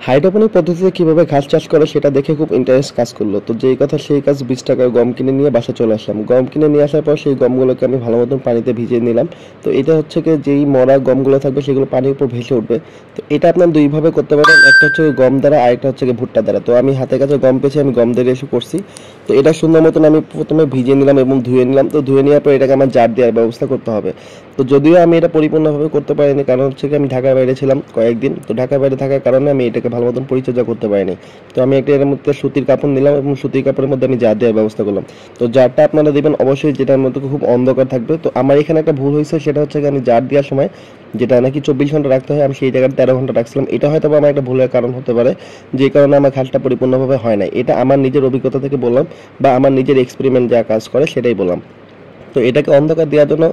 Hydroponic পদ্ধতিতে কিভাবে ঘাস চাষ করে সেটা দেখে খুব ইন্টারেস্ট কাজ করলো। তো যেই কথা সেই কাজ, 20 টাকার গম কিনে নিয়ে বাসা চলে আসলাম। গম কিনে নিয়ে আসার পর সেই গমগুলোকে আমি ভালো মতন পানিতে ভিজিয়ে নিলাম। তো এটা হচ্ছে কি, যেই মরা গমগুলো থাকবে সেগুলো পানির উপর ভেসে উঠবে। তো এটা আপনার দুইভাবে করতে পারেন, একটা হচ্ছে গম দ্বারা, আরেকটা হচ্ছে ভুট্টা দ্বারা। তো আমি হাতে কাছে গম পেয়েছি, আমি গম দিয়ে এসে করছি। তো এটা সুন্দর মতন আমি প্রথমে ভিজিয়ে নিলাম এবং ধুয়ে নিলাম। তো ধুয়ে নেওয়ার পর এটাকে আমার জার দেওয়ার ব্যবস্থা করতে হবে। তো যদিও আমি এটা পরিপূর্ণভাবে করতে পারিনি, কারণ হচ্ছে কি আমি ঢাকার বাইরে ছিলাম কয়েকদিন। তো ঢাকার বাইরে থাকার কারণে আমি এটাকে ভালো মতন পরিচর্যা করতে পারিনি। তো আমি একটা এর মধ্যে সুতির কাপড় নিলাম এবং সুতির কাপড়ের মধ্যে আমি জার দেওয়ার ব্যবস্থা করলাম। তো জারটা আপনারা দেবেন অবশ্যই যেটার মধ্যে খুব অন্ধকার থাকবে। তো আমার এখানে একটা ভুল হয়েছে, সেটা হচ্ছে কি আমি জার দেওয়ার সময় যেটা নাকি 24 ঘন্টা রাখতে হয়, আমি সেই জায়গায় 13 ঘন্টা রাখছিলাম। এটা হয়তো আমার একটা ভুলের কারণ হতে পারে, যে কারণে আমার ঘাসটা পরিপূর্ণভাবে হয় না। এটা আমার নিজের অভিজ্ঞতা থেকে বললাম, বা আমার নিজের এক্সপেরিমেন্ট যা কাজ করে সেটাই বললাম। তো এটাকে অন্ধকার দেওয়ার জন্য,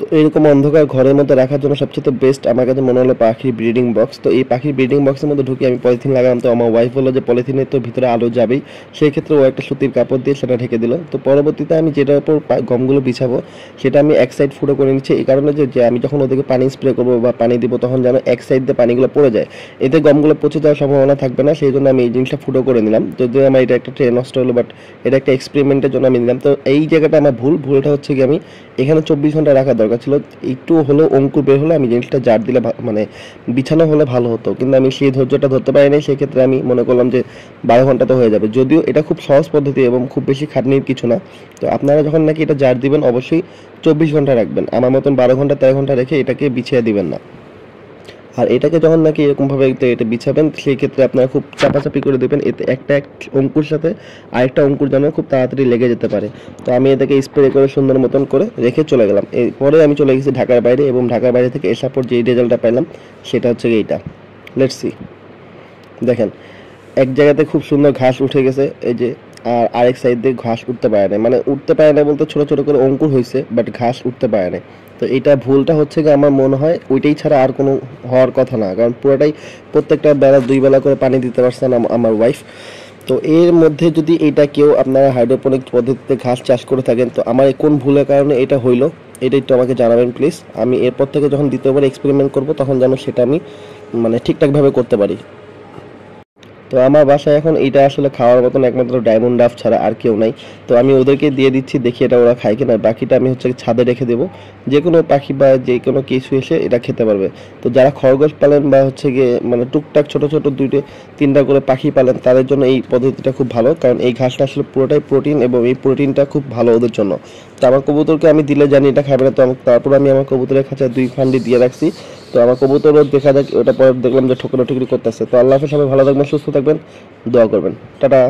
তো এরকম অন্ধকার ঘরের মধ্যে রাখার জন্য সবচেয়ে বেস্ট আমার কাছে মনে হলো পাখির ব্রিডিং বক্স। তো এই পাখির ব্রিডিং বক্সের মধ্যে ঢুকে আমি পলিথিন লাগালাম। তো আমার ওয়াইফ বললো যে পলিথিনের তো ভিতরে আলো যাবেই, সেই ক্ষেত্রে ও একটা সুতির কাপড় দিয়ে সেটা ঢেকে দিল। তো পরবর্তীতে আমি যেটার উপর গমগুলো বিছাবো সেটা আমি এক সাইড ফুটো করে নিচ্ছি, এই কারণে যে আমি যখন ওদেরকে পানি স্প্রে করবো বা পানি দিব তখন যেন এক সাইড দিয়ে পানিগুলো পড়ে যায়, এতে গমগুলো পচে যাওয়ার সম্ভাবনা থাকবে না। সেই জন্য আমি এই জিনিসটা ফুটো করে নিলাম। যদিও আমার এটা একটা ট্রেন নষ্ট হলো, বাট এটা একটা এক্সপেরিমেন্টের জন্য আমি নিলাম। তো এই জায়গাটা আমার ভুলটা হচ্ছে কি, আমি এখানে 24 ঘন্টা রাখা দরকার ছিল। একটু হলেও অঙ্কুর বের হলে আমি জিনিসটা জার দিলে মানে বিছানো হলে ভালো হতো, কিন্তু আমি সেই ধৈর্যটা ধরতে পারি নাই। সেক্ষেত্রে আমি মনে করলাম যে 12 ঘন্টা তো হয়ে যাবে। যদিও এটা খুব সহজ পদ্ধতি এবং খুব বেশি খাটনির কিছু না। তো আপনারা যখন নাকি এটা জার দিবেন অবশ্যই 24 ঘন্টা রাখবেন, আমার মতন 12 ঘন্টা 13 ঘন্টা রেখে এটাকে বিছিয়ে দিবেন না। আর এটাকে যখন নাকি এরকমভাবে এটা বিছাবেন, সেই ক্ষেত্রে আপনারা খুব চাপাচাপি করে দেবেন, এতে একটা অঙ্কুর সাথে আরেকটা অঙ্কুর যেন খুব তাড়াতাড়ি লেগে যেতে পারে। তো আমি এটাকে স্প্রে করে সুন্দর মতন করে রেখে চলে গেলাম। এরপরে আমি চলে গেছি ঢাকার বাইরে, এবং ঢাকার বাইরে থেকে এসার পর যেই রেজাল্টটা পেলাম সেটা হচ্ছে এইটা। Let's see. দেখেন, এক জায়গাতে খুব সুন্দর ঘাস উঠে গেছে, এই যে। আর আরেক সাইড দিয়ে ঘাস উঠতে পারে না, মানে উঠতে পারে না বলতে ছোট ছোট করে অঙ্কুর হয়েছে, বাট ঘাস উঠতে পারে না। তো এটা ভুলটা হচ্ছে কি, আমার মনে হয় ওইটাই ছাড়া আর কোনো হওয়ার কথা না, কারণ পুরোটাই প্রত্যেকটা বেলা 2 বেলা করে পানি দিতে পারছে না আমার ওয়াইফ। তো এর মধ্যে যদি এটা কেউ আপনারা হাইড্রোপনিক পদ্ধতিতে ঘাস চাষ করে থাকেন, তো আমার কোন ভুলের কারণে এটা হইলো এটা একটু আমাকে জানাবেন প্লিজ। আমি এরপর থেকে যখন দ্বিতীয়বার এক্সপেরিমেন্ট করব তখন যেন সেটা আমি মানে ঠিকঠাকভাবে করতে পারি। তো আমার বাসায় এখন এটা আসলে খাওয়ার মতন একমাত্র ডায়মন্ড ডাফ ছাড়া আর কেউ নাই। তো আমি ওদেরকে দিয়ে দিচ্ছি, দেখি এটা ওরা খায় কিনা। বাকিটা আমি হচ্ছে ছাদে রেখে দেবো, যে কোনো পাখি বা যে কোনো কিছু এসে এটা খেতে পারবে। তো যারা খরগোশ পালেন বা হচ্ছে গিয়ে মানে টুকটাক ছোট ছোট 2-3টা করে পাখি পালেন, তাদের জন্য এই পদ্ধতিটা খুব ভালো, কারণ এই ঘাসটা আসলে পুরোটাই প্রোটিন এবং এই প্রোটিনটা খুব ভালো ওদের জন্য। তো আমার কবুতরকে আমি দিলে জানি এটা খাবে না, তো তারপর আমি আমার কবুতরের খাঁচায় 2 ফান্ডি দিয়ে রাখছি। তো আমার কবুতরও দেখা যাক, ওটা পরে দেখলাম যে ঠোকরাঠুকরি করতেছে। তো আল্লাহ হাফেজ, সবাই ভালো থাকবেন, সুস্থ থাকবেন, দোয়া করবেন, টাটা।